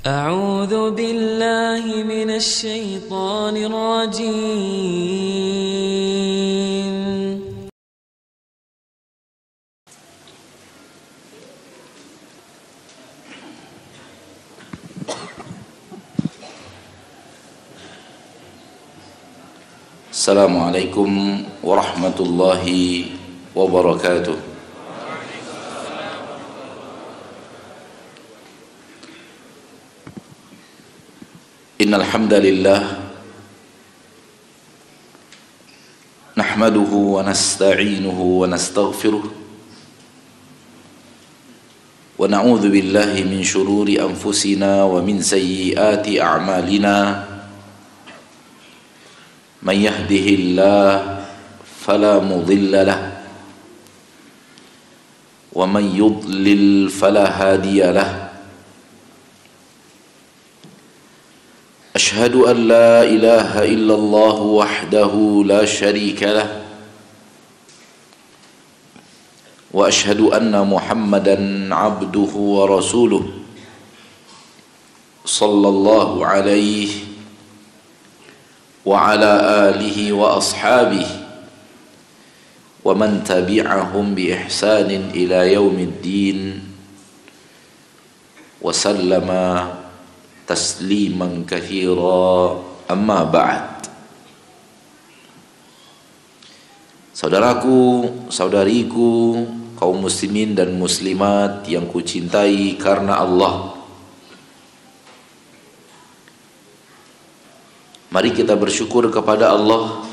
أعوذ بالله من الشيطان الرجيم. Assalamualaikum warahmatullahi wabarakatuh. Innal hamdalillah nahmaduhu wa nasta'inuhu wa nastaghfiruh wa na'udzu billahi min shururi anfusina wa min sayyiati a'malina. Man yahdihillah fala mudilla lah wa man yudlil fala hadiya lah. Ashhadu an la ilaha illallah wahdahu la sharika lah wa ashhadu anna Muhammadan abduhu wa rasuluh sallallahu alaihi wa ala alihi wa ashabihi wa man tabi'ahum bi ihsanin ila yaumiddin wa sallama tasliman katsira, amma ba'd. Saudaraku, saudariku, kaum muslimin dan muslimat yang kucintai karena Allah, mari kita bersyukur kepada Allah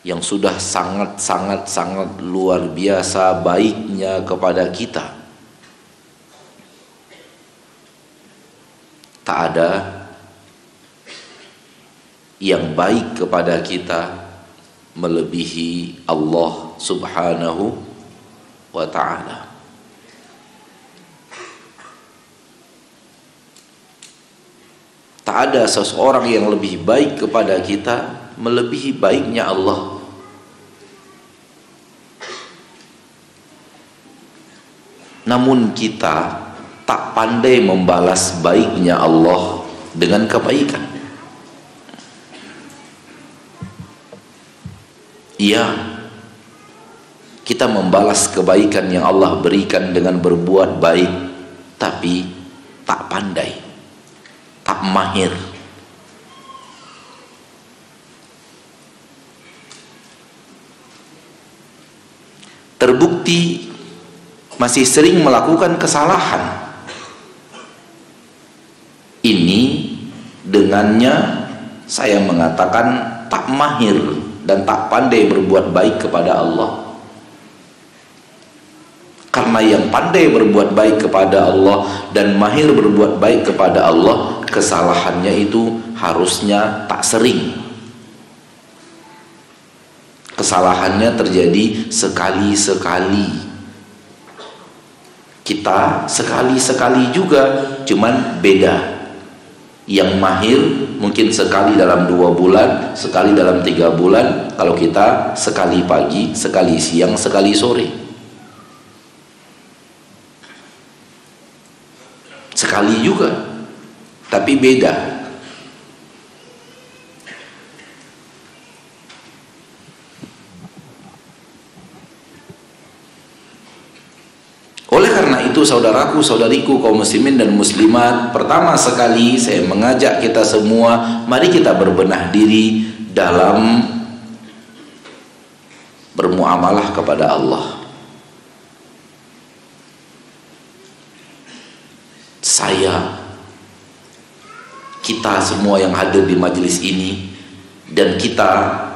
yang sudah sangat luar biasa baiknya kepada kita. Tak ada yang baik kepada kita melebihi Allah Subhanahu wa ta'ala. Tak ada seseorang yang lebih baik kepada kita melebihi baiknya Allah. Namun kita tak pandai membalas baiknya Allah dengan kebaikan. Iya, kita membalas kebaikan yang Allah berikan dengan berbuat baik, tapi tak pandai, tak mahir. Terbukti masih sering melakukan kesalahan. Ini dengannya saya mengatakan tak mahir dan tak pandai berbuat baik kepada Allah. Karena yang pandai berbuat baik kepada Allah dan mahir berbuat baik kepada Allah, kesalahannya itu harusnya tak sering. Kesalahannya terjadi sekali-sekali. Kita sekali-sekali juga, cuman beda. Yang mahir mungkin sekali dalam 2 bulan, sekali dalam 3 bulan. Kalau kita sekali pagi, sekali siang, sekali sore. Sekali juga, tapi beda. Oleh karena itu, saudaraku, saudariku, kaum muslimin dan muslimat, pertama sekali saya mengajak kita semua, mari kita berbenah diri dalam bermuamalah kepada Allah. Kita semua yang hadir di majelis ini, dan kita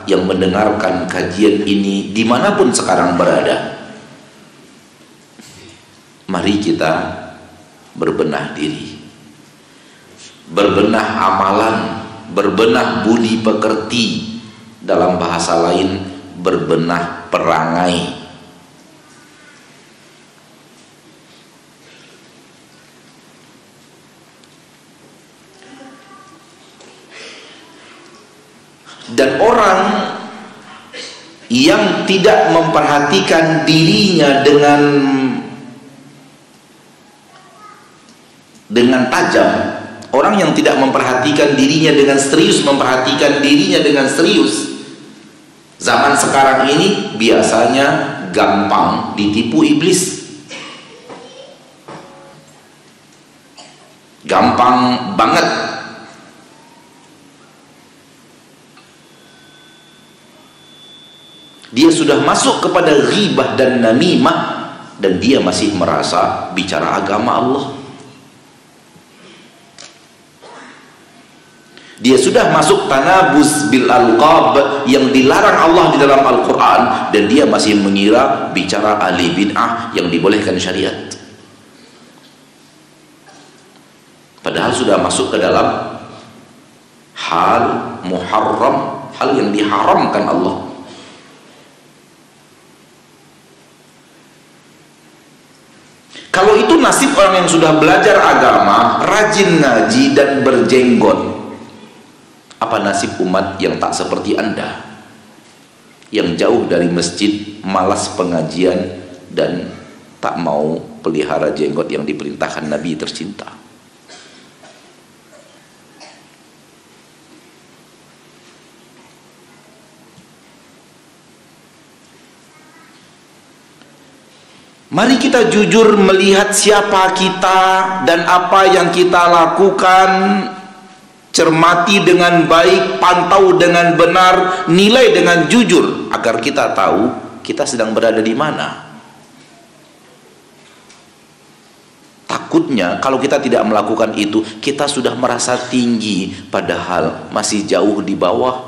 yang mendengarkan kajian ini dimanapun sekarang berada, mari kita berbenah diri, berbenah amalan, berbenah budi pekerti, dalam bahasa lain berbenah perangai. Dan orang yang tidak memperhatikan dirinya dengan dengan tajam. Orang yang tidak memperhatikan dirinya dengan serius, memperhatikan dirinya dengan serius, zaman sekarang ini biasanya gampang ditipu iblis. Gampang banget. Dia sudah masuk kepada ghibah dan namimah, dan dia masih merasa bicara agama Allah. Dia sudah masuk tanabuz bil alqab yang dilarang Allah di dalam Al-Quran, dan dia masih mengira bicara ahli bid'ah yang dibolehkan syariat, padahal sudah masuk ke dalam hal muharram, hal yang diharamkan Allah. Kalau itu nasib orang yang sudah belajar agama, rajin ngaji dan berjenggot, apa nasib umat yang tak seperti Anda, yang jauh dari masjid, malas pengajian, dan tak mau pelihara jenggot yang diperintahkan Nabi tercinta? Mari kita jujur melihat siapa kita dan apa yang kita lakukan. Cermati dengan baik, pantau dengan benar, nilai dengan jujur, agar kita tahu kita sedang berada di mana. Takutnya kalau kita tidak melakukan itu, kita sudah merasa tinggi, padahal masih jauh di bawah.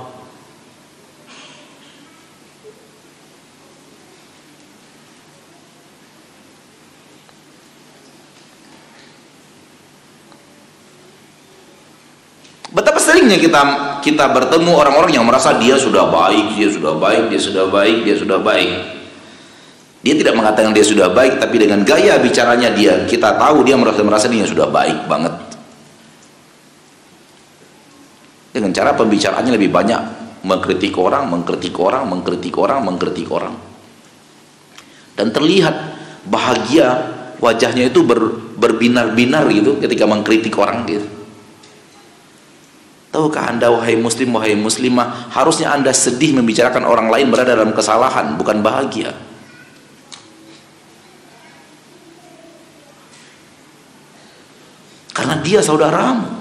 Betapa seringnya kita bertemu orang-orang yang merasa dia sudah baik, dia sudah baik, dia sudah baik, dia sudah baik. Dia tidak mengatakan dia sudah baik, tapi dengan gaya bicaranya kita tahu dia merasa dia sudah baik banget. Dengan cara pembicaraannya lebih banyak mengkritik orang, mengkritik orang, mengkritik orang, mengkritik orang. Dan terlihat bahagia wajahnya itu berbinar-binar gitu ketika mengkritik orang gitu. Tahukah Anda, wahai muslim, wahai muslimah, harusnya Anda sedih membicarakan orang lain berada dalam kesalahan, bukan bahagia. Karena dia saudaramu.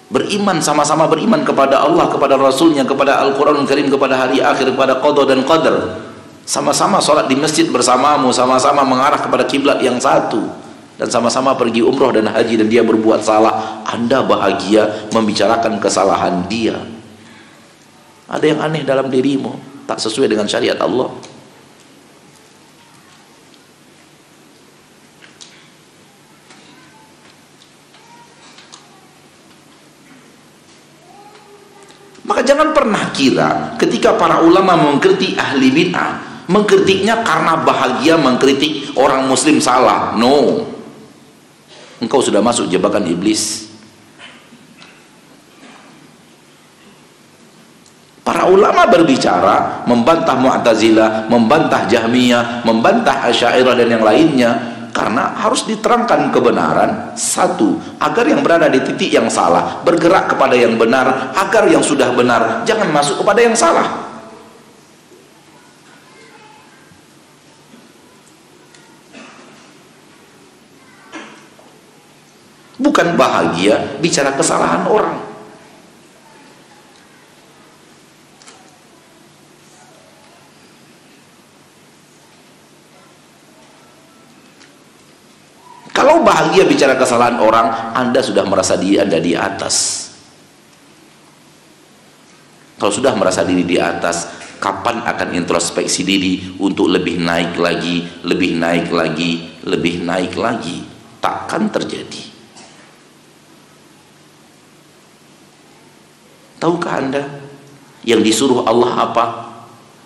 Beriman, sama-sama beriman kepada Allah, kepada Rasulnya, kepada Al-Quranul Karim, kepada hari akhir, kepada qada dan qadar. Sama-sama sholat di masjid bersamamu, sama-sama mengarah kepada kiblat yang satu, dan sama-sama pergi umroh dan haji, dan dia berbuat salah. Anda bahagia membicarakan kesalahan dia. Ada yang aneh dalam dirimu, tak sesuai dengan syariat Allah. Maka jangan pernah kira ketika para ulama mengkritik ahli bid'ah, mengkritiknya karena bahagia mengkritik orang muslim salah. No. Engkau sudah masuk jebakan iblis. Para ulama berbicara membantah Mu'tazilah, membantah Jahmiyah, membantah Asy'ariyah dan yang lainnya, karena harus diterangkan kebenaran. Satu, agar yang berada di titik yang salah bergerak kepada yang benar, agar yang sudah benar jangan masuk kepada yang salah. Bukan bahagia bicara kesalahan orang. Kalau bahagia bicara kesalahan orang, Anda sudah merasa diri Anda di atas. Kalau sudah merasa diri di atas, kapan akan introspeksi diri untuk lebih naik lagi, lebih naik lagi, lebih naik lagi? Takkan terjadi. Tahukah Anda yang disuruh Allah apa?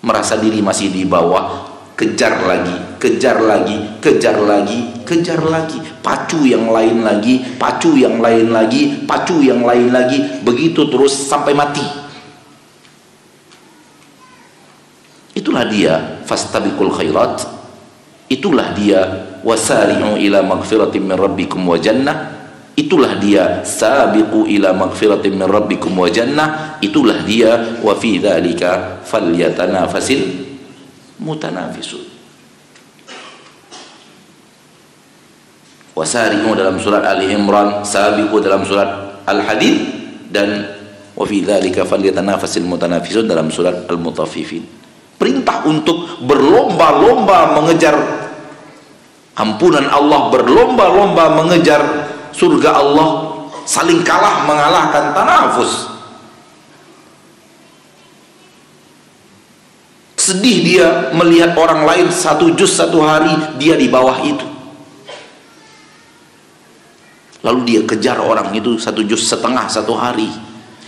Merasa diri masih di bawah, kejar lagi, kejar lagi, kejar lagi, kejar lagi, pacu yang lain lagi, pacu yang lain lagi, pacu yang lain lagi, begitu terus sampai mati. Itulah dia fastabiqul khairat, itulah dia wasari'u ila magfiratin min rabbikum wa jannah, itulah dia sabiqu ila magfiratin min rabbikum wa jannah, itulah dia wa fi dzalika falyatanafasil mutanafisun. Wasari'u dalam surat Ali Imran, sabiqu dalam surat Al-Hadid, dan wa fi dzalika falyatanafasil mutanafisun dalam surat Al-Mutaffifin. Perintah untuk berlomba-lomba mengejar ampunan Allah, berlomba-lomba mengejar surga Allah, saling kalah mengalahkan, tanafus. Sedih dia melihat orang lain 1 juz 1 hari, dia di bawah itu. Lalu dia kejar orang itu 1 juz setengah 1 hari.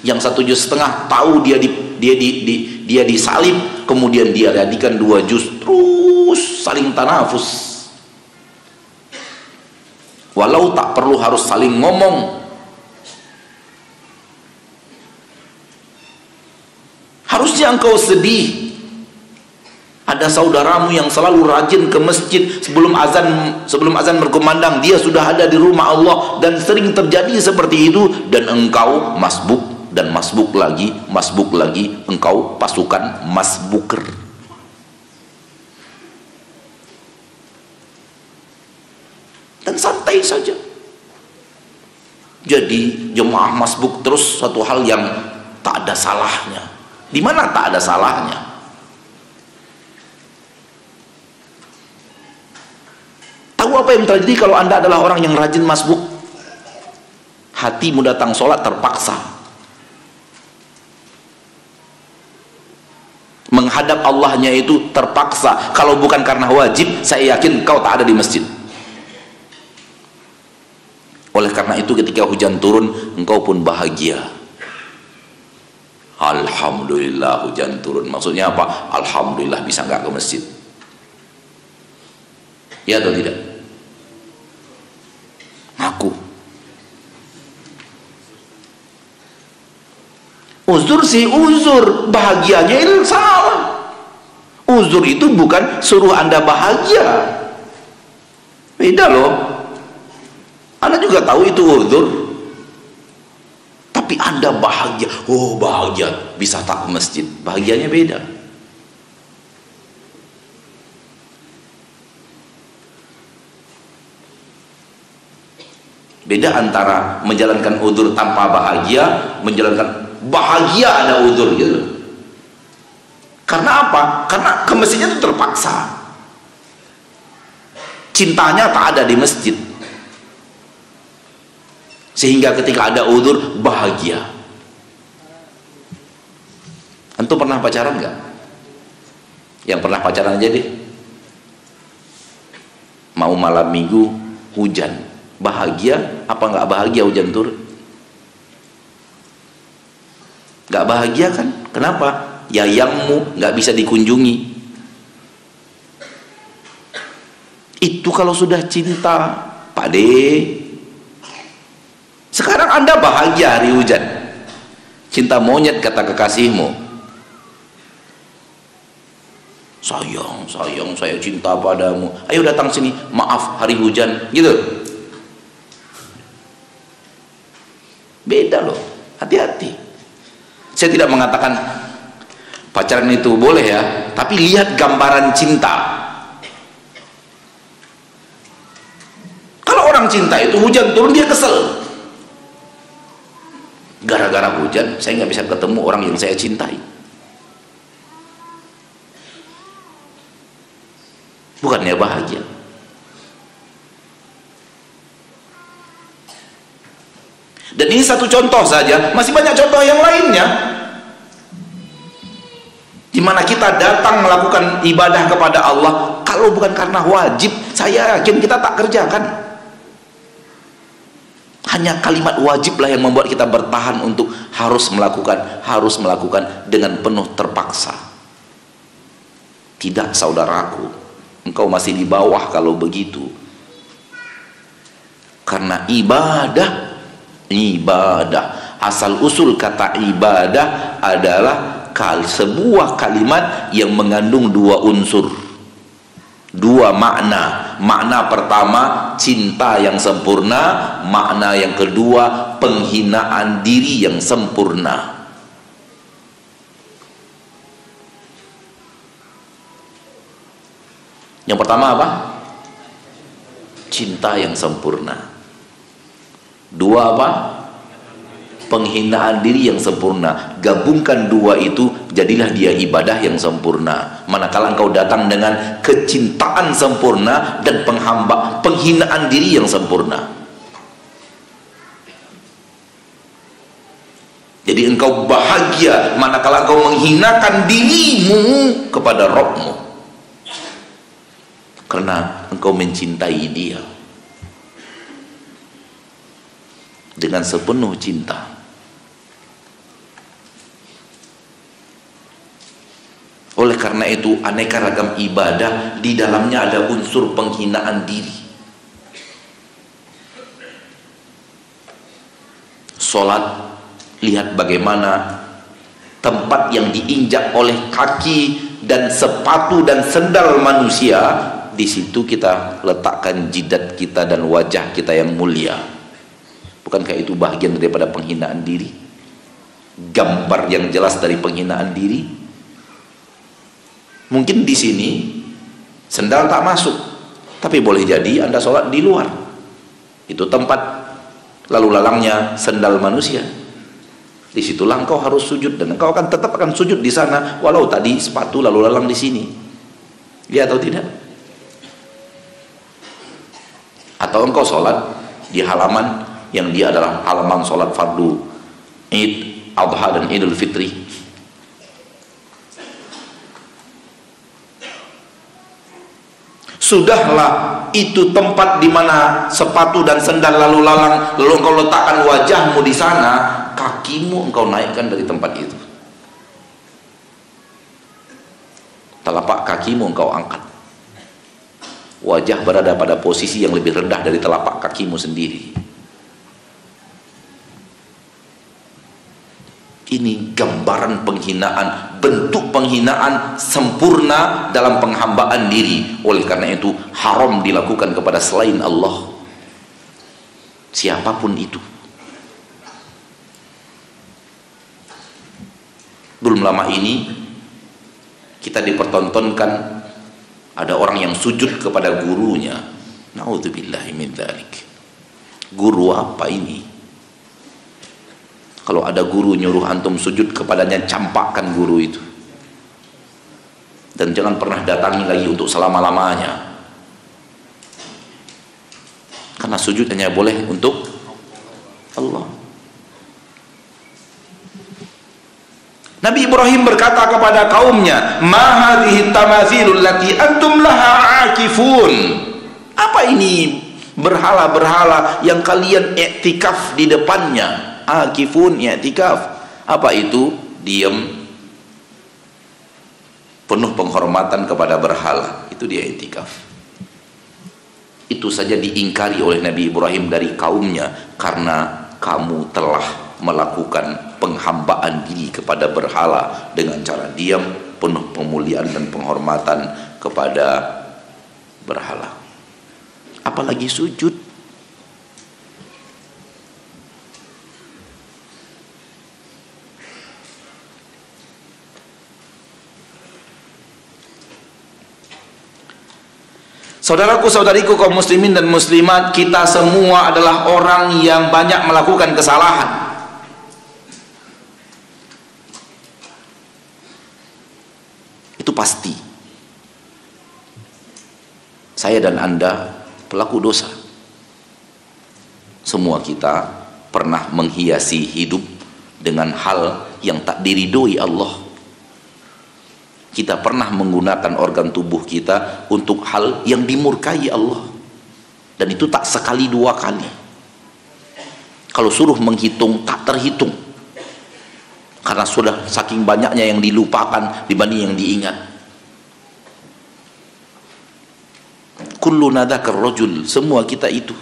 Yang 1 juz setengah tahu dia disalib, kemudian dia jadikan 2 juz, terus saling tanafus. Walau tak perlu harus saling ngomong, harusnya engkau sedih. Ada saudaramu yang selalu rajin ke masjid sebelum azan berkumandang, dia sudah ada di rumah Allah, dan sering terjadi seperti itu, dan engkau masbuk dan masbuk lagi, engkau pasukan masbuker. Dan santai saja. Jadi jemaah masbuk terus satu hal yang tak ada salahnya. Di mana tak ada salahnya? Tahu apa yang terjadi kalau Anda adalah orang yang rajin masbuk? Hatimu datang sholat terpaksa. Menghadap Allahnya itu terpaksa. Kalau bukan karena wajib, saya yakin kau tak ada di masjid. Oleh karena itu ketika hujan turun, engkau pun bahagia. Alhamdulillah hujan turun. Maksudnya apa? Alhamdulillah bisa nggak ke masjid. Ya atau tidak? Ngaku. Uzur sih uzur, bahagianya itu salah. Uzur itu bukan suruh Anda bahagia. Beda loh. Anda juga tahu itu uzur. Tapi Anda bahagia. Oh bahagia, bisa tak ke masjid. Bahagianya beda. Beda antara menjalankan uzur tanpa bahagia, menjalankan bahagia ada uzur gitu. Karena apa? Karena ke masjidnya itu terpaksa. Cintanya tak ada di masjid. Sehingga ketika ada uzur bahagia. Antum pernah pacaran nggak? Yang pernah pacaran aja deh. Mau malam minggu hujan, bahagia apa nggak bahagia hujan turun? Nggak bahagia kan? Kenapa? Yayangmu nggak bisa dikunjungi. Itu kalau sudah cinta, Pak De. Sekarang Anda bahagia hari hujan. Cinta monyet kata kekasihmu. Sayang, saya cinta padamu. Ayo datang sini, maaf hari hujan, gitu. Beda loh, hati-hati. Saya tidak mengatakan pacaran itu boleh ya, tapi lihat gambaran cinta. Kalau orang cinta itu hujan turun dia kesel. Gara-gara hujan saya nggak bisa ketemu orang yang saya cintai. Bukannya bahagia. Dan ini satu contoh saja, masih banyak contoh yang lainnya. Di mana kita datang melakukan ibadah kepada Allah, kalau bukan karena wajib, saya yakin kita tak kerjakan. Hanya kalimat wajiblah yang membuat kita bertahan untuk harus melakukan dengan penuh terpaksa. Tidak, saudaraku, engkau masih di bawah kalau begitu. Karena ibadah, asal usul kata ibadah adalah sebuah kalimat yang mengandung 2 unsur. Dua makna. Makna pertama cinta yang sempurna, makna yang kedua penghinaan diri yang sempurna. Yang pertama apa? Cinta yang sempurna. Dua apa? Penghinaan diri yang sempurna. Gabungkan dua itu, jadilah dia ibadah yang sempurna. Manakala engkau datang dengan kecintaan sempurna dan penghinaan diri yang sempurna. Jadi engkau bahagia manakala engkau menghinakan dirimu kepada Rabbmu, karena engkau mencintai dia dengan sepenuh cinta. Oleh karena itu, aneka ragam ibadah di dalamnya ada unsur penghinaan diri. Salat, lihat bagaimana tempat yang diinjak oleh kaki dan sepatu dan sendal manusia, di situ kita letakkan jidat kita dan wajah kita yang mulia. Bukankah itu bagian daripada penghinaan diri? Gambar yang jelas dari penghinaan diri. Mungkin di sini sendal tak masuk, tapi boleh jadi Anda sholat di luar. Itu tempat lalu lalangnya sendal manusia. Disitulah engkau harus sujud, dan engkau akan tetap akan sujud di sana, walau tadi sepatu lalu lalang di sini. Ya atau tidak? Atau engkau sholat di halaman yang dia adalah halaman sholat fardu Id, Adha dan Idul Fitri. Sudahlah itu tempat di mana sepatu dan sendal lalu lalang, lalu engkau letakkan wajahmu di sana, kakimu engkau naikkan dari tempat itu. Telapak kakimu engkau angkat. Wajah berada pada posisi yang lebih rendah dari telapak kakimu sendiri. Ini gambaran penghinaan, bentuk penghinaan sempurna dalam penghambaan diri. Oleh karena itu haram dilakukan kepada selain Allah, siapapun itu. Belum lama ini kita dipertontonkan ada orang yang sujud kepada gurunya. Naudzubillahi min dzalik. Guru apa ini? Kalau ada guru nyuruh antum sujud kepadanya, campakkan guru itu. Dan jangan pernah datangi lagi untuk selama-lamanya. Karena sujud hanya boleh untuk Allah. Nabi Ibrahim berkata kepada kaumnya, "Ma hadhihi tamathilul lati antum laha akifun." Apa ini berhala-berhala yang kalian i'tikaf di depannya? Akifun, i'tikaf. Apa itu? Diam, penuh penghormatan kepada berhala. Itu dia i'tikaf. Itu saja diingkari oleh Nabi Ibrahim dari kaumnya, karena kamu telah melakukan penghambaan diri kepada berhala dengan cara diam, penuh pemuliaan dan penghormatan kepada berhala. Apalagi sujud. Saudaraku, saudariku kaum muslimin dan muslimat, kita semua adalah orang yang banyak melakukan kesalahan. Itu pasti. Saya dan Anda pelaku dosa. Semua kita pernah menghiasi hidup dengan hal yang tak diridhoi Allah. Kita pernah menggunakan organ tubuh kita untuk hal yang dimurkai Allah, dan itu tak sekali dua kali. Kalau suruh menghitung tak terhitung, karena sudah saking banyaknya yang dilupakan dibanding yang diingat. Kullu nadakar rajul, semua kita itu.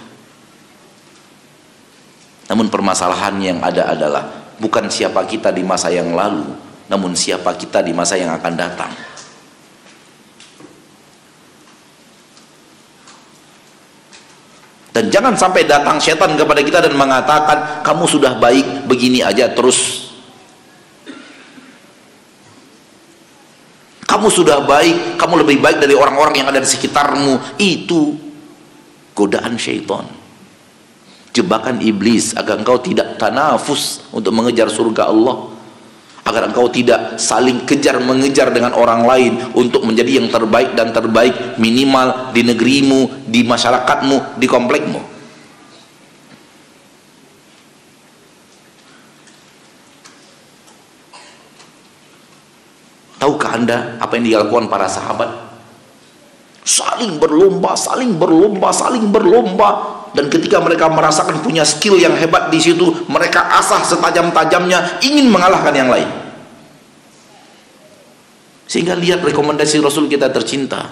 Namun permasalahan yang ada adalah bukan siapa kita di masa yang lalu, namun siapa kita di masa yang akan datang. Dan jangan sampai datang setan kepada kita dan mengatakan, kamu sudah baik, begini aja terus. Kamu sudah baik, kamu lebih baik dari orang-orang yang ada di sekitarmu. Itu godaan syaitan, jebakan iblis, agar engkau tidak tanafus untuk mengejar surga Allah, agar engkau tidak saling kejar mengejar dengan orang lain untuk menjadi yang terbaik dan terbaik, minimal di negerimu, di masyarakatmu, di komplekmu. Tahukah Anda apa yang dilakukan para sahabat? Saling berlomba, saling berlomba, saling berlomba. Dan ketika mereka merasakan punya skill yang hebat di situ, mereka asah setajam-tajamnya ingin mengalahkan yang lain. Sehingga lihat rekomendasi Rasul kita tercinta,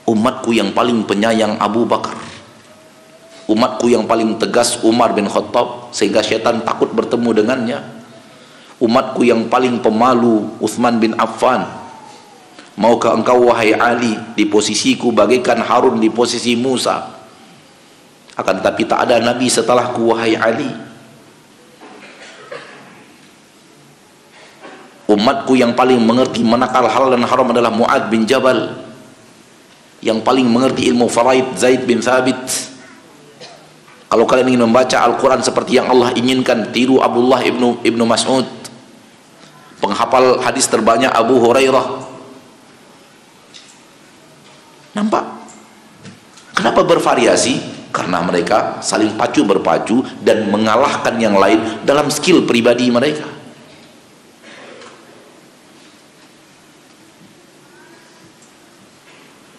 umatku yang paling penyayang Abu Bakar, umatku yang paling tegas Umar bin Khattab, sehingga syaitan takut bertemu dengannya. Umatku yang paling pemalu Uthman bin Affan. Maukah engkau wahai Ali di posisiku bagaikan Harun di posisi Musa? Akan tetapi tak ada nabi setelahku wahai Ali. Umatku yang paling mengerti menakal halal dan haram adalah Mu'ad bin Jabal. Yang paling mengerti ilmu faraid Zaid bin Thabit. Kalau kalian ingin membaca Al-Quran seperti yang Allah inginkan, tiru Abdullah ibnu Mas'ud. Penghafal hadis terbanyak Abu Hurairah. Nampak? Kenapa bervariasi? Karena mereka saling pacu berpacu dan mengalahkan yang lain dalam skill pribadi mereka.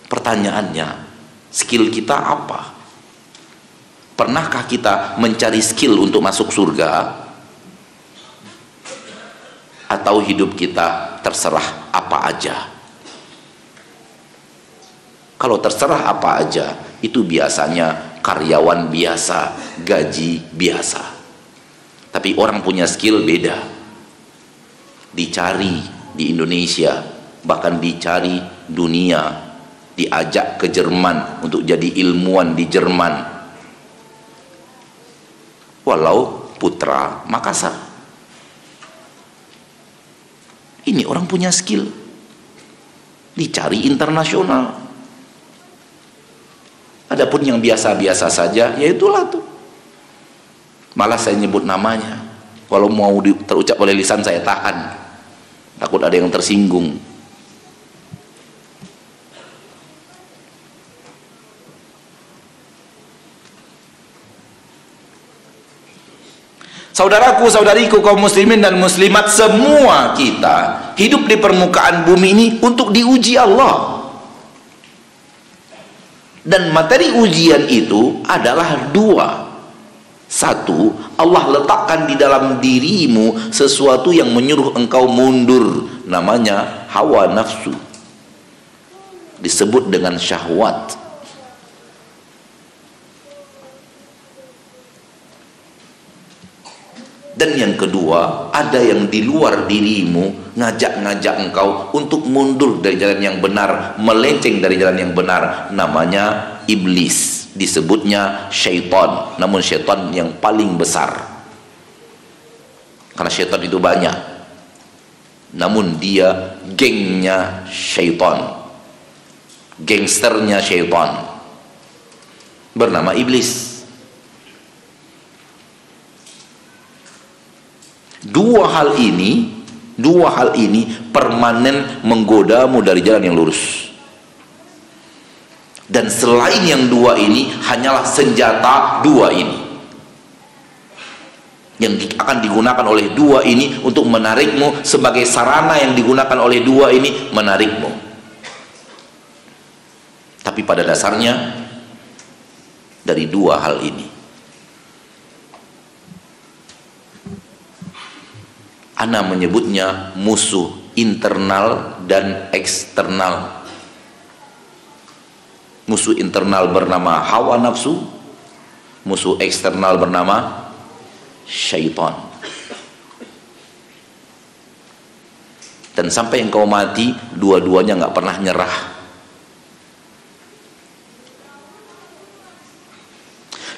Pertanyaannya, skill kita apa? Pernahkah kita mencari skill untuk masuk surga? Atau hidup kita terserah apa aja? Kalau terserah apa aja, itu biasanya karyawan biasa, gaji biasa. Tapi orang punya skill beda. Dicari di Indonesia, bahkan dicari dunia, diajak ke Jerman untuk jadi ilmuwan di Jerman. Walau putra Makassar. Ini orang punya skill, dicari internasional. Adapun yang biasa-biasa saja, ya itulah tuh. Malah saya nyebut namanya, walau mau terucap oleh lisan saya tahan, takut ada yang tersinggung. Saudaraku, saudariku, kaum muslimin dan muslimat, semua kita hidup di permukaan bumi ini untuk diuji Allah. Dan materi ujian itu adalah dua. Satu, Allah letakkan di dalam dirimu sesuatu yang menyuruh engkau mundur, namanya hawa nafsu, disebut dengan syahwat. Dan yang kedua, ada yang di luar dirimu ngajak-ngajak engkau untuk mundur dari jalan yang benar, melenceng dari jalan yang benar, namanya iblis, disebutnya syaitan. Namun syaitan yang paling besar, karena syaitan itu banyak, namun dia gengnya syaitan, gangsternya syaitan, bernama iblis. Dua hal ini permanen menggodamu dari jalan yang lurus. Dan selain yang dua ini, hanyalah senjata dua ini yang akan digunakan oleh dua ini untuk menarikmu, sebagai sarana yang digunakan oleh dua ini menarikmu. Tapi pada dasarnya dari dua hal ini. Ana menyebutnya musuh internal dan eksternal. Musuh internal bernama hawa nafsu, musuh eksternal bernama syaitan. Dan sampai engkau mati, dua-duanya nggak pernah nyerah.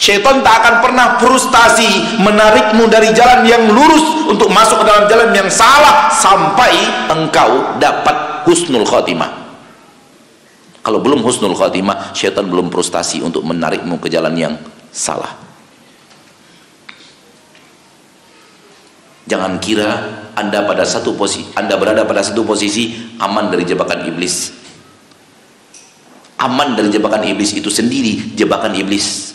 Syaitan tak akan pernah frustasi menarikmu dari jalan yang lurus untuk masuk ke dalam jalan yang salah sampai engkau dapat husnul khotimah. Kalau belum husnul khotimah, syaitan belum frustasi untuk menarikmu ke jalan yang salah. Jangan kira Anda berada pada satu posisi aman dari jebakan iblis. Aman dari jebakan iblis itu sendiri jebakan iblis.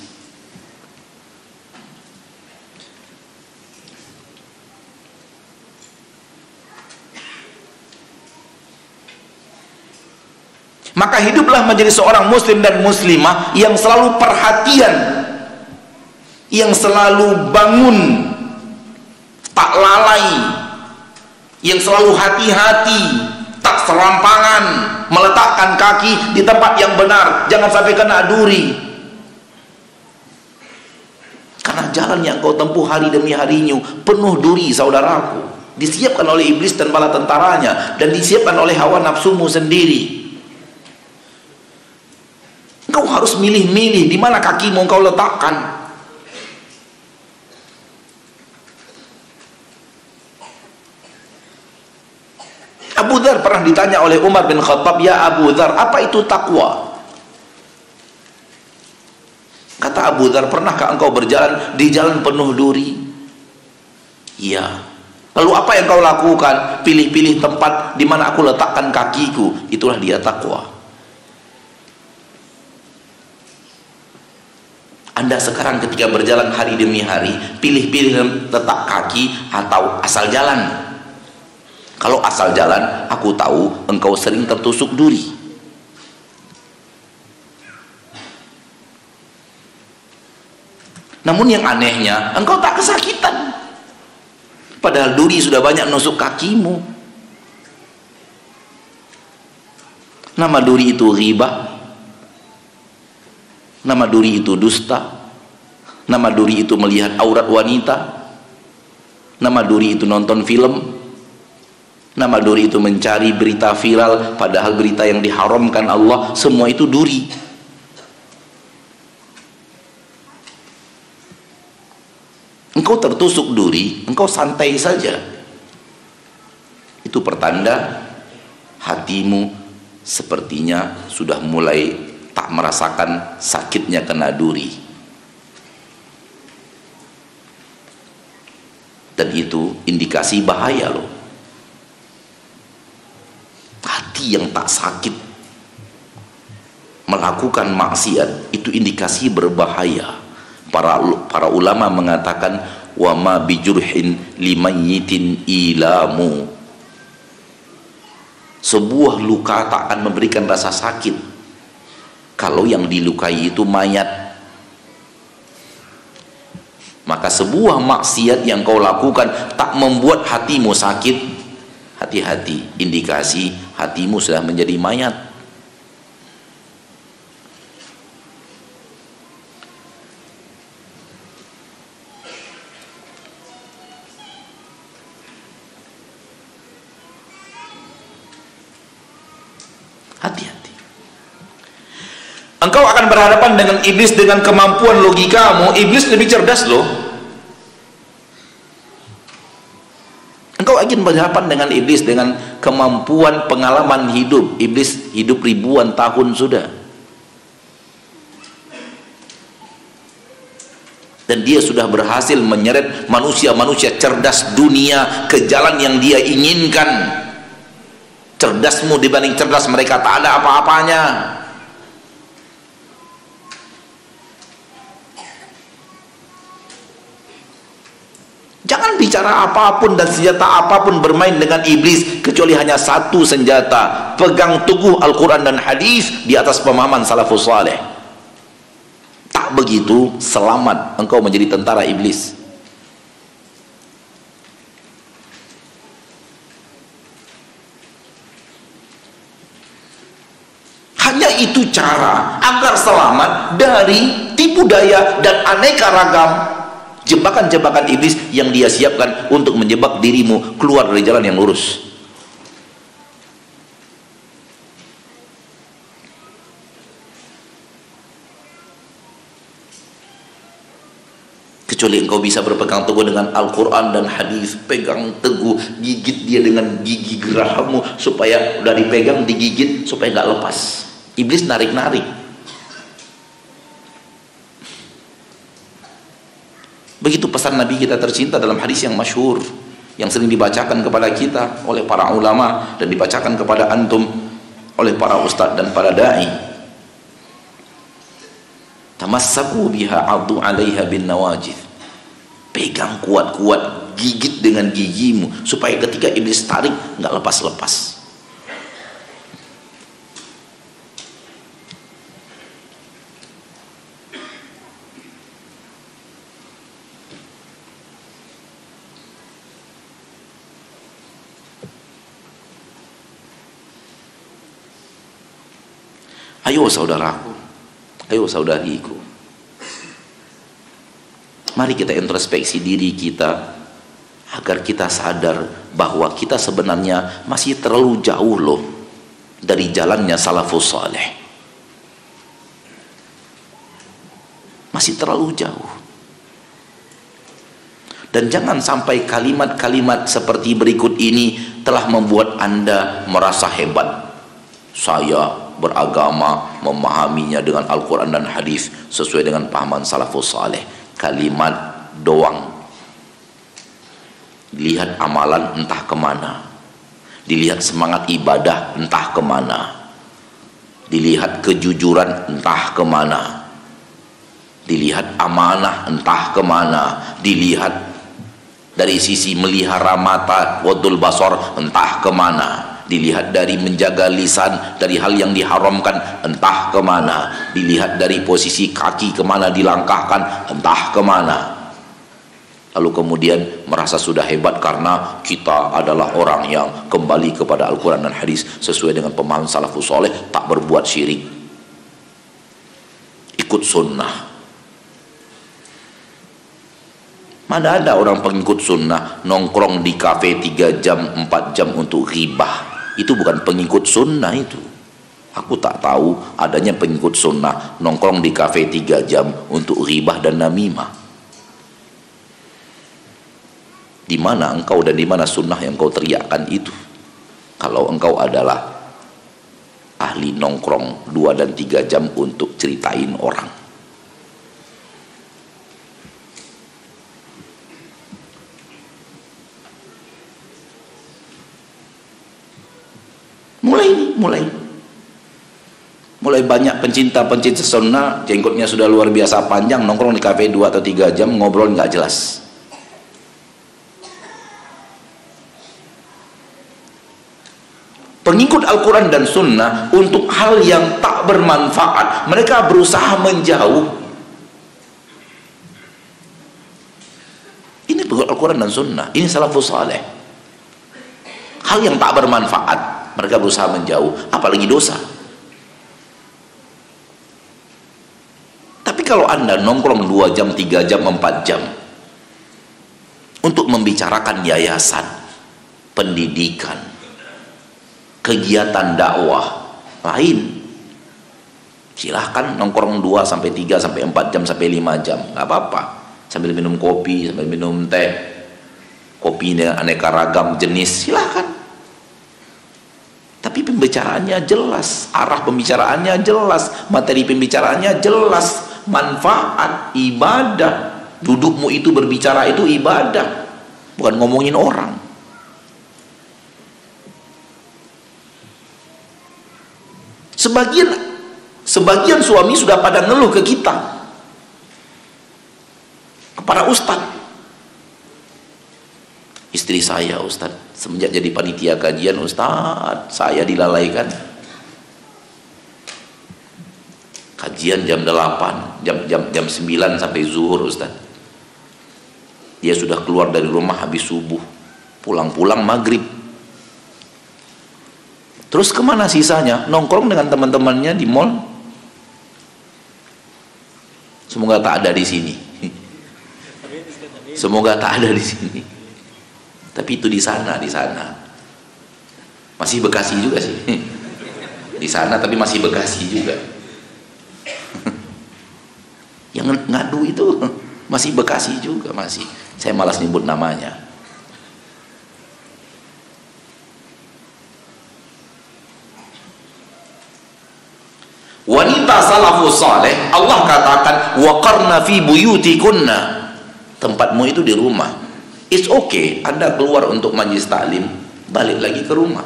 Maka hiduplah menjadi seorang muslim dan muslimah yang selalu perhatian, yang selalu bangun, tak lalai, yang selalu hati-hati, tak serampangan, meletakkan kaki di tempat yang benar, jangan sampai kena duri. Karena jalan yang kau tempuh hari demi harinya penuh duri, saudaraku. Disiapkan oleh iblis dan bala tentaranya, dan disiapkan oleh hawa nafsumu sendiri. Engkau harus milih-milih di mana kakimu engkau letakkan. Abu Dzar pernah ditanya oleh Umar bin Khattab, "Ya Abu Dzar, apa itu takwa?" Kata Abu Dzar, "Pernahkah engkau berjalan di jalan penuh duri?" "Iya." "Lalu apa yang kau lakukan?" "Pilih-pilih tempat di mana aku letakkan kakiku, itulah dia takwa." Anda sekarang ketika berjalan hari demi hari, pilih-pilih letak kaki atau asal jalan. Kalau asal jalan, aku tahu engkau sering tertusuk duri. Namun yang anehnya, engkau tak kesakitan. Padahal duri sudah banyak nusuk kakimu. Nama duri itu ghibah. Nama duri itu dusta. Nama duri itu melihat aurat wanita. Nama duri itu nonton film. Nama duri itu mencari berita viral, padahal berita yang diharamkan Allah. Semua itu duri. Engkau tertusuk duri, engkau santai saja. Itu pertanda hatimu sepertinya sudah mulai tak merasakan sakitnya kena duri. Dan itu indikasi bahaya loh. Hati yang tak sakit melakukan maksiat itu indikasi berbahaya. Para ulama mengatakan, wa ma bijurhin limayyitin ilamu. Sebuah luka tak akan memberikan rasa sakit kalau yang dilukai itu mayat. Maka sebuah maksiat yang kau lakukan tak membuat hatimu sakit, hati-hati, indikasi hatimu sudah menjadi mayat. Hati-hati. Engkau akan berhadapan dengan iblis dengan kemampuan logikamu. Iblis lebih cerdas loh. Engkau akan berhadapan dengan iblis dengan kemampuan pengalaman hidup. Iblis hidup ribuan tahun sudah. Dan dia sudah berhasil menyeret manusia-manusia cerdas dunia ke jalan yang dia inginkan. Cerdasmu dibanding cerdas mereka tak ada apa-apanya. Jangan bicara apapun dan senjata apapun bermain dengan iblis kecuali hanya satu senjata. Pegang teguh Al-Quran dan hadis di atas pemahaman salafus saleh. Tak begitu, selamat engkau menjadi tentara iblis. Hanya itu cara agar selamat dari tipu daya dan aneka ragam jebakan-jebakan iblis yang dia siapkan untuk menjebak dirimu keluar dari jalan yang lurus. Kecuali engkau bisa berpegang teguh dengan Al-Quran dan hadis, pegang teguh, gigit dia dengan gigi gerahammu supaya udah dipegang, digigit supaya nggak lepas. Iblis narik-narik. Begitu pesan Nabi kita tercinta dalam hadis yang masyhur, yang sering dibacakan kepada kita oleh para ulama dan dibacakan kepada antum oleh para ustadz dan para dai. Tamassaku biha, addu 'alaiha bin nawajid. Pegang kuat-kuat, gigit dengan gigimu supaya ketika iblis tarik nggak lepas-lepas. Ayo saudaraku, ayo saudariku, mari kita introspeksi diri kita agar kita sadar bahwa kita sebenarnya masih terlalu jauh loh dari jalannya salafus saleh. Masih terlalu jauh. Dan jangan sampai kalimat-kalimat seperti berikut ini telah membuat Anda merasa hebat. Saya beragama, memahaminya dengan Al-Quran dan hadis sesuai dengan pahaman salafus saleh. Kalimat doang. Dilihat amalan entah kemana, dilihat semangat ibadah entah kemana, dilihat kejujuran entah kemana, dilihat amanah entah kemana, dilihat dari sisi melihara mata, wadul basar entah kemana, dilihat dari menjaga lisan dari hal yang diharamkan entah kemana, dilihat dari posisi kaki kemana dilangkahkan entah kemana, lalu kemudian merasa sudah hebat karena kita adalah orang yang kembali kepada Al-Quran dan hadis sesuai dengan pemahaman salafus soleh, tak berbuat syirik, ikut sunnah. Mana ada orang pengikut sunnah nongkrong di kafe 3 jam 4 jam untuk ghibah? Itu bukan pengikut sunnah itu. Aku tak tahu adanya pengikut sunnah nongkrong di kafe 3 jam untuk ghibah dan namimah. Di mana engkau dan di mana sunnah yang kau teriakkan itu? Kalau engkau adalah ahli nongkrong 2 dan 3 jam untuk ceritain orang. Mulai banyak pencinta-pencinta sunnah, jenggotnya sudah luar biasa panjang, nongkrong di kafe 2 atau 3 jam, ngobrol nggak jelas. Pengikut Al-Quran dan sunnah untuk hal yang tak bermanfaat, mereka berusaha menjauh. Ini pengikut Al-Quran dan sunnah, ini salafus saleh. Hal yang tak bermanfaat, mereka berusaha menjauh, apalagi dosa. Tapi kalau Anda nongkrong 2 jam, 3 jam, 4 jam untuk membicarakan yayasan, pendidikan, kegiatan dakwah lain, silahkan nongkrong 2 sampai 3 sampai 4 jam sampai 5 jam, nggak apa-apa, sambil minum kopi, sambil minum teh, kopi dengan aneka ragam jenis, silahkan. Tapi pembicaraannya jelas, arah pembicaraannya jelas, materi pembicaraannya jelas, manfaat, ibadah. Dudukmu itu berbicara itu ibadah, bukan ngomongin orang. Sebagian suami sudah pada ngeluh ke kita, kepada ustadz. Istri saya ustadz, semenjak jadi panitia kajian ustadz, saya dilalaikan. Kajian jam 8, jam 9 sampai zuhur ustadz. Dia sudah keluar dari rumah habis subuh, pulang-pulang maghrib. Terus kemana sisanya? Nongkrong dengan teman-temannya di mall. Semoga tak ada di sini. Semoga tak ada di sini. Tapi itu di sana. Masih Bekasi juga sih. Di sana tapi masih Bekasi juga. Yang ngadu itu Masih Bekasi juga masih. Saya malas nyebut namanya. Wanita salafus saleh, Allah katakan waqarna fi buyutikunna. Tempatmu itu di rumah. It's okay, Anda keluar untuk majlis taklim, balik lagi ke rumah.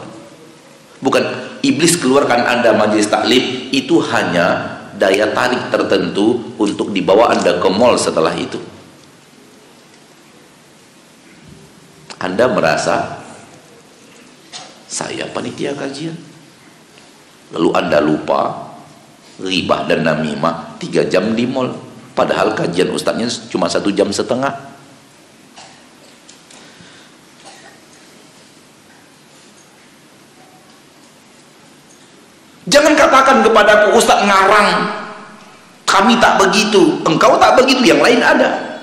Bukan iblis keluarkan Anda majlis taklim, itu hanya daya tarik tertentu untuk dibawa Anda ke mall setelah itu. Anda merasa saya panitia kajian, lalu Anda lupa ghibah dan namimah 3 jam di mall, padahal kajian ustadznya cuma 1,5 jam. Jangan katakan kepadaku, ustadz ngarang, kami tak begitu, engkau tak begitu, yang lain ada.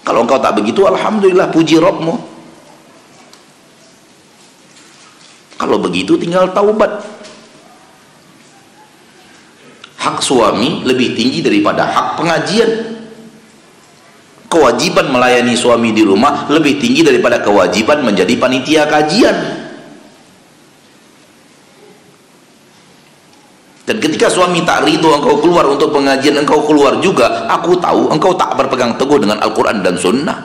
Kalau engkau tak begitu, alhamdulillah, puji Rabbmu. Kalau begitu tinggal taubat. Hak suami lebih tinggi daripada hak pengajian. Kewajiban melayani suami di rumah lebih tinggi daripada kewajiban menjadi panitia kajian. Dan ketika suami tak ridho engkau keluar untuk pengajian, engkau keluar juga, aku tahu engkau tak berpegang teguh dengan Al-Quran dan Sunnah.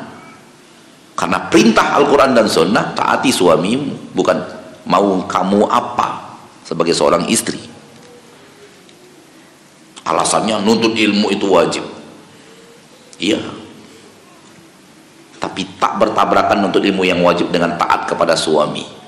Karena perintah Al-Quran dan Sunnah, taati suamimu, bukan mau kamu apa sebagai seorang istri. Alasannya nuntut ilmu itu wajib. Iya, tapi tak bertabrakan nuntut ilmu yang wajib dengan taat kepada suami.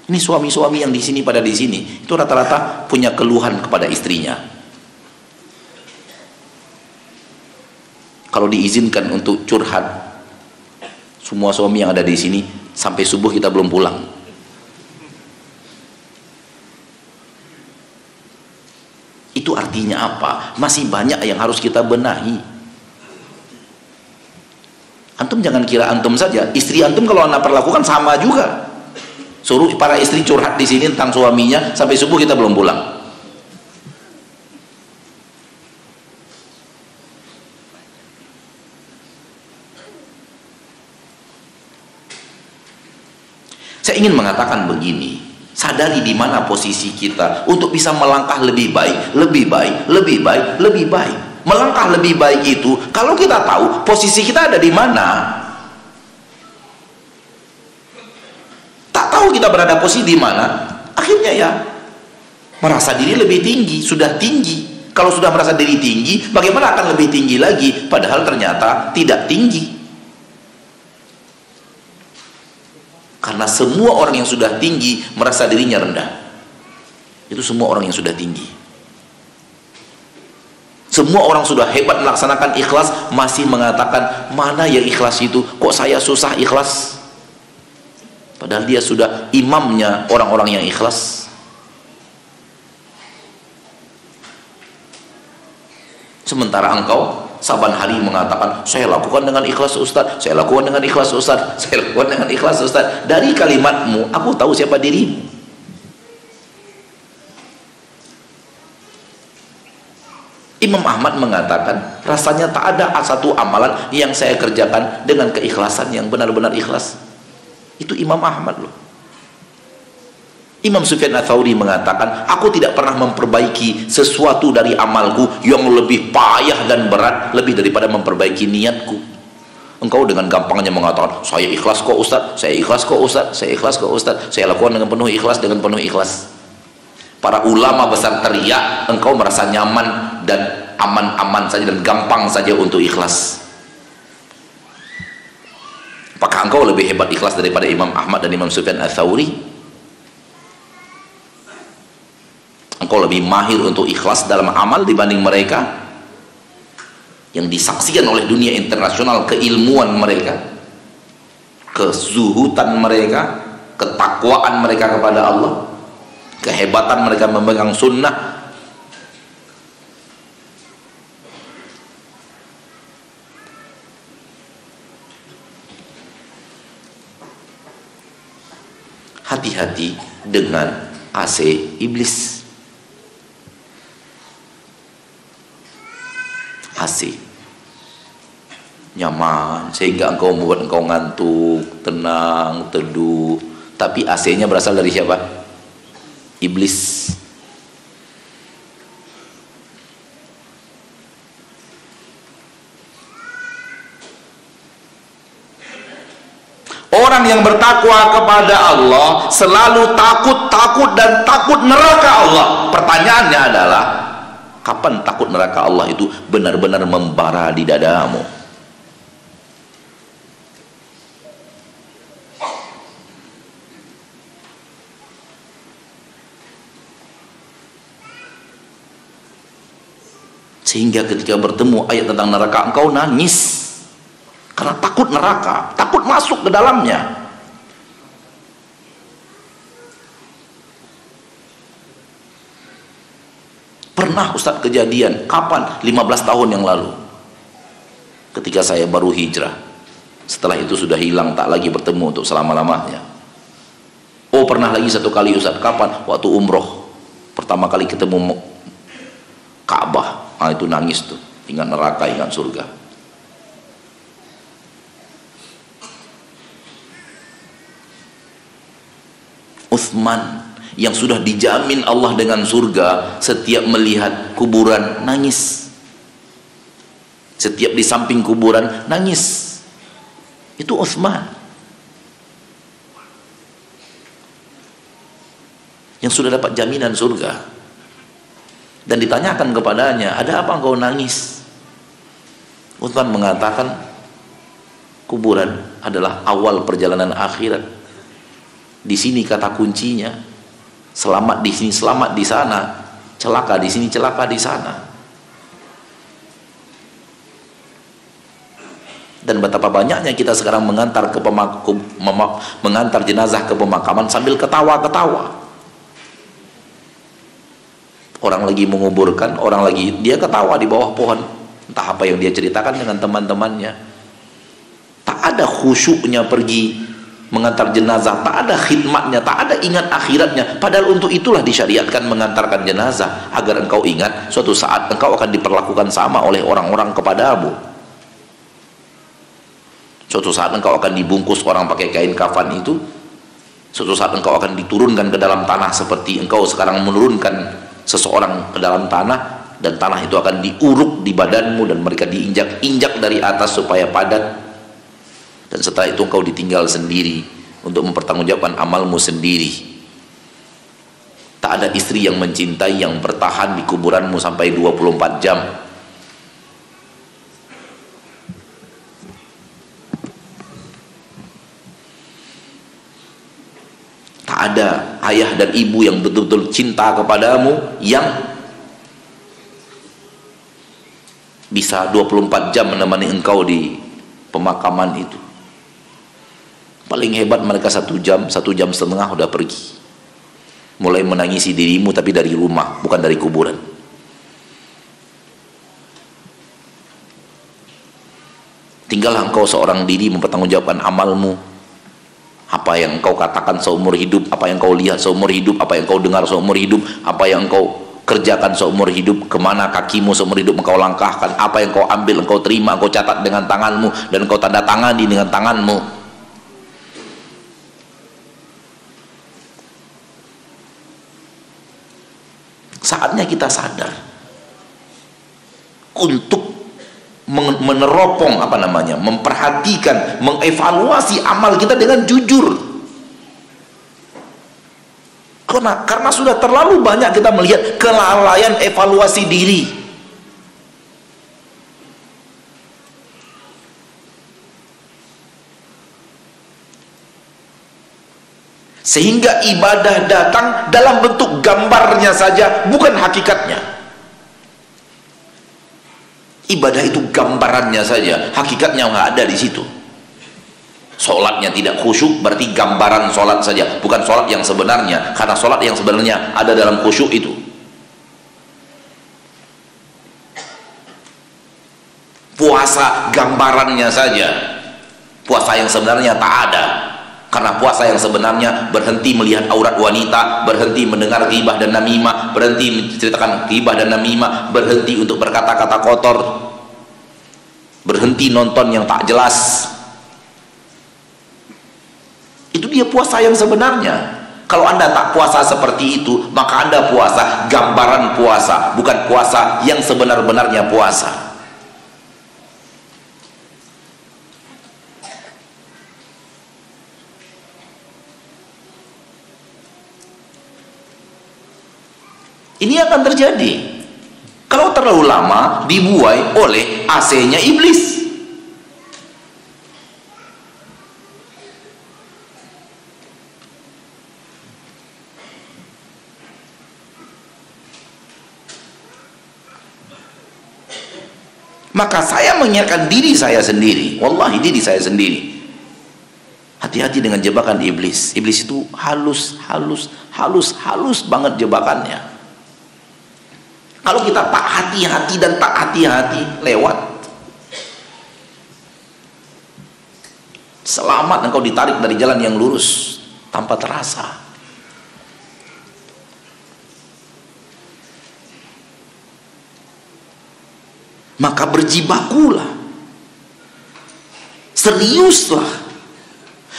Ini suami-suami yang di sini pada di sini itu rata-rata punya keluhan kepada istrinya. Kalau diizinkan untuk curhat, semua suami yang ada di sini sampai subuh kita belum pulang. Itu artinya apa? Masih banyak yang harus kita benahi. Antum jangan kira antum saja, istri antum kalau anda perlakukan sama juga. Suruh para istri curhat di sini tentang suaminya sampai subuh kita belum pulang. Saya ingin mengatakan begini, sadari di mana posisi kita untuk bisa melangkah lebih baik, lebih baik, lebih baik, lebih baik. Melangkah lebih baik itu kalau kita tahu posisi kita ada di mana. Tak tahu kita berada posisi di mana, akhirnya ya merasa diri lebih tinggi, sudah tinggi. Kalau sudah merasa diri tinggi, bagaimana akan lebih tinggi lagi? Padahal ternyata tidak tinggi. Karena semua orang yang sudah tinggi merasa dirinya rendah. Itu semua orang yang sudah tinggi. Semua orang sudah hebat melaksanakan ikhlas masih mengatakan, mana yang ikhlas itu? Kok saya susah ikhlas? Padahal dia sudah imamnya orang-orang yang ikhlas. Sementara engkau saban hari mengatakan, saya lakukan dengan ikhlas Ustaz, saya lakukan dengan ikhlas Ustaz, saya lakukan dengan ikhlas Ustaz. Dari kalimatmu aku tahu siapa dirimu. Imam Ahmad mengatakan, rasanya tak ada satu amalan yang saya kerjakan dengan keikhlasan yang benar-benar ikhlas. Itu Imam Ahmad loh. Imam Sufyan Ats-Tsauri mengatakan, aku tidak pernah memperbaiki sesuatu dari amalku yang lebih payah dan berat lebih daripada memperbaiki niatku. Engkau dengan gampangnya mengatakan, saya ikhlas kok Ustaz, saya ikhlas kok Ustaz, saya ikhlas kok Ustaz, saya lakukan dengan penuh ikhlas, dengan penuh ikhlas. Para ulama besar teriak, engkau merasa nyaman dan aman-aman saja dan gampang saja untuk ikhlas. Apakah engkau lebih hebat ikhlas daripada Imam Ahmad dan Imam Sufyan Ats-Tsauri? Engkau lebih mahir untuk ikhlas dalam amal dibanding mereka yang disaksikan oleh dunia internasional keilmuan mereka, kezuhudan mereka, ketakwaan mereka kepada Allah, kehebatan mereka memegang sunnah. Hati-hati dengan AC iblis. AC nyaman sehingga engkau membuat engkau ngantuk, tenang, teduh. Tapi AC-nya berasal dari siapa? Iblis. Orang yang bertakwa kepada Allah selalu takut dan takut neraka Allah. Pertanyaannya adalah, kapan takut neraka Allah itu benar-benar membara di dadamu? Sehingga ketika bertemu ayat tentang neraka, engkau nangis karena takut neraka, takut masuk ke dalamnya. Pernah Ustadz kejadian, kapan? 15 tahun yang lalu, ketika saya baru hijrah. Setelah itu sudah hilang, tak lagi bertemu untuk selama-lamanya. Oh, pernah lagi satu kali Ustadz, kapan? Waktu umroh, pertama kali ketemu Ka'bah. Ah, itu nangis tuh, ingat neraka, ingat surga. Utsman yang sudah dijamin Allah dengan surga, setiap melihat kuburan nangis, setiap di samping kuburan nangis. Itu Utsman yang sudah dapat jaminan surga. Dan ditanyakan kepadanya, ada apa engkau nangis? Utsman mengatakan, kuburan adalah awal perjalanan akhirat. Di sini kata kuncinya, selamat di sini, selamat di sana, celaka di sini, celaka di sana. Dan betapa banyaknya kita sekarang mengantar mengantar jenazah ke pemakaman sambil ketawa-ketawa. Orang lagi menguburkan, orang lagi dia ketawa di bawah pohon, entah apa yang dia ceritakan dengan teman-temannya. Tak ada khusyuknya pergi mengantar jenazah, tak ada khidmatnya, tak ada ingat akhiratnya. Padahal untuk itulah disyariatkan mengantarkan jenazah, agar engkau ingat suatu saat engkau akan diperlakukan sama oleh orang-orang kepadamu. Suatu saat engkau akan dibungkus orang pakai kain kafan itu. Suatu saat engkau akan diturunkan ke dalam tanah seperti engkau sekarang menurunkan seseorang ke dalam tanah, dan tanah itu akan diuruk di badanmu dan mereka diinjak-injak dari atas supaya padat. Dan setelah itu engkau ditinggal sendiri untuk mempertanggungjawabkan amalmu sendiri. Tak ada istri yang mencintai yang bertahan di kuburanmu sampai 24 jam. Tak ada ayah dan ibu yang betul-betul cinta kepadamu yang bisa 24 jam menemani engkau di pemakaman itu. Paling hebat mereka 1 jam, 1,5 jam udah pergi. Mulai menangisi dirimu tapi dari rumah, bukan dari kuburan. Tinggallah engkau seorang diri mempertanggungjawabkan amalmu. Apa yang engkau katakan seumur hidup, apa yang engkau lihat seumur hidup, apa yang engkau dengar seumur hidup, apa yang engkau kerjakan seumur hidup, kemana kakimu seumur hidup engkau langkahkan, apa yang engkau ambil, engkau terima, engkau catat dengan tanganmu, dan engkau tanda tangani dengan tanganmu. Saatnya kita sadar untuk meneropong, memperhatikan, mengevaluasi amal kita dengan jujur. Karena sudah terlalu banyak kita melihat kelalaian evaluasi diri. Sehingga ibadah datang dalam bentuk gambarnya saja, bukan hakikatnya. Ibadah itu gambarannya saja, hakikatnya nggak ada di situ. Sholatnya tidak khusyuk, berarti gambaran sholat saja, bukan sholat yang sebenarnya. Karena sholat yang sebenarnya ada dalam khusyuk itu. Puasa gambarannya saja, puasa yang sebenarnya tak ada. Karena puasa yang sebenarnya berhenti melihat aurat wanita, berhenti mendengar ghibah dan namimah, berhenti menceritakan ghibah dan namimah, berhenti untuk berkata-kata kotor, berhenti nonton yang tak jelas. Itu dia puasa yang sebenarnya. Kalau Anda tak puasa seperti itu, maka Anda puasa gambaran puasa, bukan puasa yang sebenar-benarnya puasa. Ini akan terjadi kalau terlalu lama dibuai oleh AC-nya iblis. Maka saya mengingatkan diri saya sendiri, wallahi diri saya sendiri, hati-hati dengan jebakan iblis. Iblis itu halus banget jebakannya. Kalau kita tak hati-hati dan tak hati-hati, lewat. Selamat engkau ditarik dari jalan yang lurus tanpa terasa. Maka berjibakulah, seriuslah.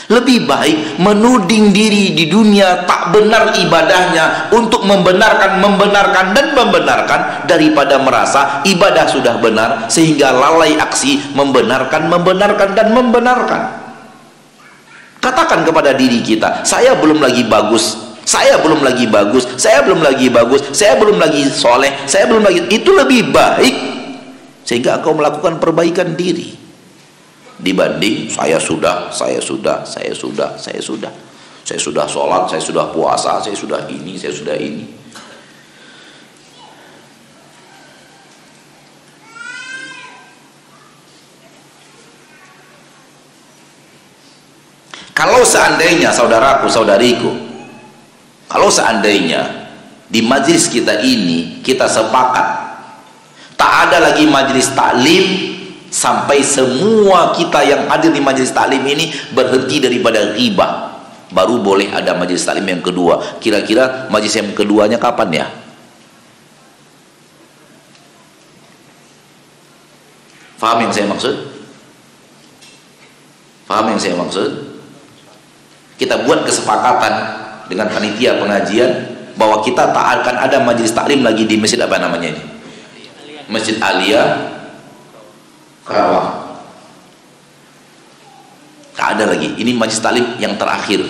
Lebih baik menuding diri di dunia tak benar ibadahnya untuk membenarkan daripada merasa ibadah sudah benar sehingga lalai aksi membenarkan. Katakan kepada diri kita, saya belum lagi bagus, saya belum lagi soleh, saya belum lagi, itu lebih baik sehingga engkau melakukan perbaikan diri dibanding saya sudah sholat, saya sudah puasa, saya sudah ini. Kalau seandainya saudaraku, saudariku, kalau seandainya di majlis kita ini kita sepakat tak ada lagi majlis taklim sampai semua kita yang hadir di majelis taklim ini berhenti daripada ghibah, baru boleh ada majelis taklim yang kedua. Kira-kira majelis yang keduanya kapan ya? Faham yang saya maksud? Faham yang saya maksud? Kita buat kesepakatan dengan panitia pengajian bahwa kita tak akan ada majelis taklim lagi di masjid apa namanya ini? Masjid Alia Karawang. Tak ada lagi. Ini majlis taklim yang terakhir.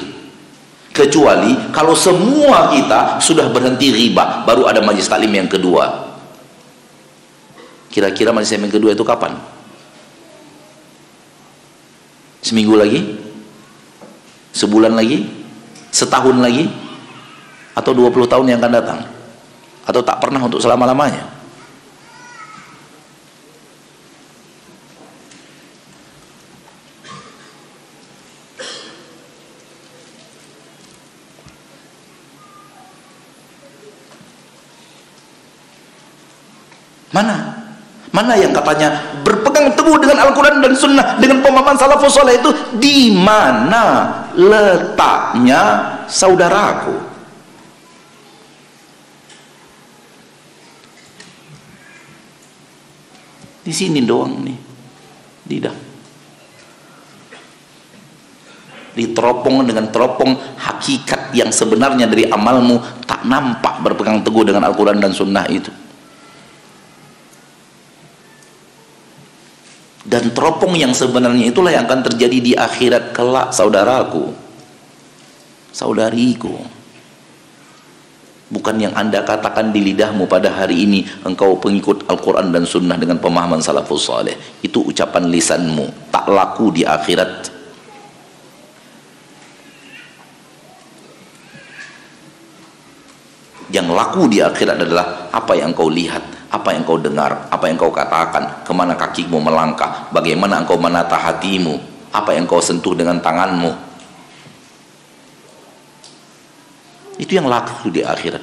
Kecuali kalau semua kita sudah berhenti ghibah, baru ada majlis taklim yang kedua. Kira-kira majlis yang kedua itu kapan? Seminggu lagi? Sebulan lagi? Setahun lagi? Atau 20 tahun yang akan datang? Atau tak pernah untuk selama-lamanya? Mana yang katanya berpegang teguh dengan Al-Quran dan Sunnah dengan pemahaman salafus saleh itu? Di mana letaknya saudaraku? Di sini doang nih, tidak diteropong dengan teropong hakikat yang sebenarnya dari amalmu tak nampak berpegang teguh dengan Al-Quran dan Sunnah itu. Dan teropong yang sebenarnya itulah yang akan terjadi di akhirat kelak, saudaraku, saudariku. Bukan yang Anda katakan di lidahmu pada hari ini engkau pengikut Al-Quran dan Sunnah dengan pemahaman salafus saleh. Itu ucapan lisanmu, tak laku di akhirat. Yang laku di akhirat adalah apa yang engkau lihat, apa yang engkau dengar, apa yang engkau katakan, kemana kakimu melangkah, bagaimana engkau menata hatimu, apa yang engkau sentuh dengan tanganmu. Itu yang laku di akhirat.